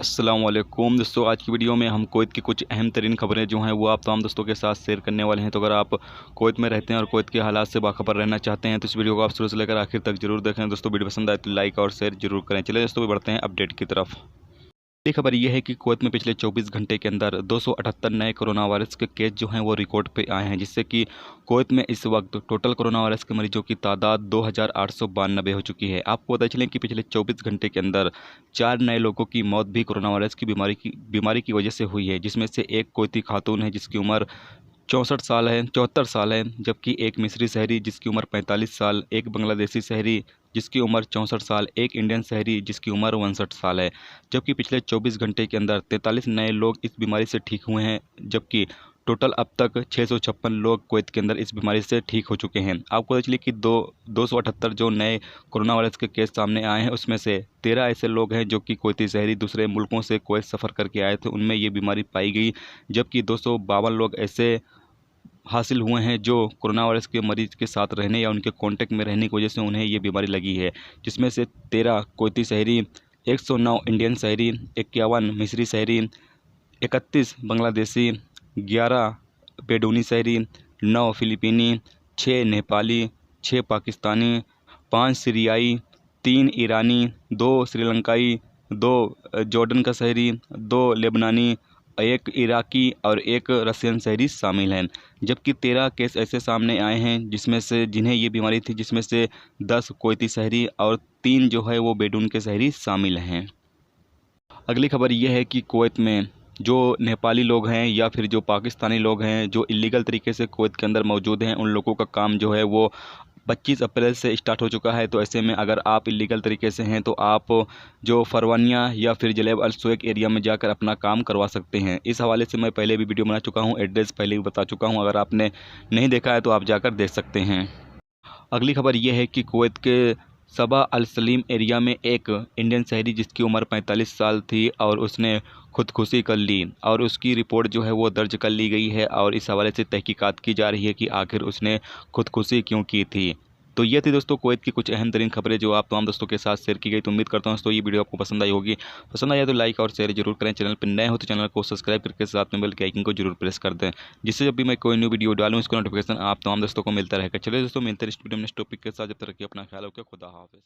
अस्सलामुअलैकुम दोस्तों, आज की वीडियो में हम कुवैत की कुछ अहम तरीन खबरें जो हैं वो आप तमाम दोस्तों के साथ शेयर करने वाले हैं। तो अगर आप कुवैत में रहते हैं और कुवैत के हालात से बाखबर रहना चाहते हैं तो इस वीडियो को आप शुरू से लेकर आखिर तक जरूर देखें। दोस्तों वीडियो पसंद आए तो लाइक और शेयर जरूर करें। चलिए दोस्तों बढ़ते हैं अपडेट की तरफ। बड़ी खबर यह है कि कुवैत में पिछले 24 घंटे के अंदर 278 नए कोरोना वायरस के केस जो हैं वो रिकॉर्ड पे आए हैं, जिससे कि कुवैत में इस वक्त टोटल कोरोना वायरस के मरीजों की तादाद 2892 हो चुकी है। आपको पता चलें कि पिछले 24 घंटे के अंदर 4 नए लोगों की मौत भी कोरोना वायरस की बीमारी की वजह से हुई है, जिसमें से एक कुवैती खातून है जिसकी उम्र 74 साल है, जबकि एक मिस्री शहरी जिसकी उम्र 45 साल, एक बांग्लादेशी शहरी जिसकी उम्र 64 साल, एक इंडियन शहरी जिसकी उम्र 59 साल है। जबकि पिछले 24 घंटे के अंदर 43 नए लोग इस बीमारी से ठीक हुए हैं, जबकि टोटल अब तक 656 लोग कुवैत के अंदर इस बीमारी से ठीक हो चुके हैं। आपको पता चलिए कि 278 जो नए कोरोना वायरस के केस सामने आए हैं उसमें से 13 ऐसे लोग हैं जो कि कुवैती शहरी दूसरे मुल्कों से कुवैत सफ़र करके आए थे, उनमें ये बीमारी पाई गई। जबकि 252 लोग ऐसे हासिल हुए हैं जो कोरोना वायरस के मरीज के साथ रहने या उनके कांटेक्ट में रहने की वजह से उन्हें ये बीमारी लगी है, जिसमें से 13 कुवैती शहरी, 109 इंडियन शहरी, 51 मिस्री शहरी, 31 बांग्लादेशी, 11 बेडूनी शहरी, 9 फिलिपीनी, 6 नेपाली, 6 पाकिस्तानी, 5 सीरियाई, 3 ईरानी, 2 श्रीलंकाई, 2 जॉर्डन का शहरी, 2 लेबनानी, एक इराकी और एक रशियन शहरी शामिल हैं। जबकि 13 केस ऐसे सामने आए हैं जिसमें से जिन्हें ये बीमारी थी, जिसमें से 10 कुवैती शहरी और 3 जो है वो बेडून के शहरी शामिल हैं। अगली खबर यह है कि कुवैत में जो नेपाली लोग हैं या फिर जो पाकिस्तानी लोग हैं जो इलीगल तरीके से कुवैत के अंदर मौजूद हैं, उन लोगों का काम जो है वो 25 अप्रैल से स्टार्ट हो चुका है। तो ऐसे में अगर आप इलीगल तरीके से हैं तो आप जो फरवानिया या फिर जलेब अल सुएक एरिया में जाकर अपना काम करवा सकते हैं। इस हवाले से मैं पहले भी वीडियो बना चुका हूं, एड्रेस पहले भी बता चुका हूं, अगर आपने नहीं देखा है तो आप जाकर देख सकते हैं। अगली खबर यह है कि कुवैत के सबा अल सलीम एरिया में एक इंडियन शहरी जिसकी उम्र 45 साल थी और उसने खुदकुशी कर ली और उसकी रिपोर्ट जो है वो दर्ज कर ली गई है और इस हवाले से तहकीकात की जा रही है कि आखिर उसने खुदकुशी क्यों की थी। तो ये थी दोस्तों कुवैत की कुछ अहम तरीन खबरें जो आप तमाम दोस्तों के साथ शेयर की गई। तो उम्मीद करता हूँ दोस्तों ये वीडियो आपको पसंद आई होगी। पसंद आया तो लाइक और शेयर जरूर करें। चैनल पर नए हो तो चैनल को सब्सक्राइब करके साथ में बेल के आइकन को जरूर प्रेस कर दें, जिससे जब भी मैं कोई न्यू वीडियो डालूँ इसका नोटिफिकेशन आप तमाम दोस्तों को मिलता रहेगा। चलिए दोस्तों मिलते हैं इस वीडियो में नेक्स्ट टॉपिक के साथ। जब तक रखिए अपना ख्याल रखिए। खुदा हाफिज़।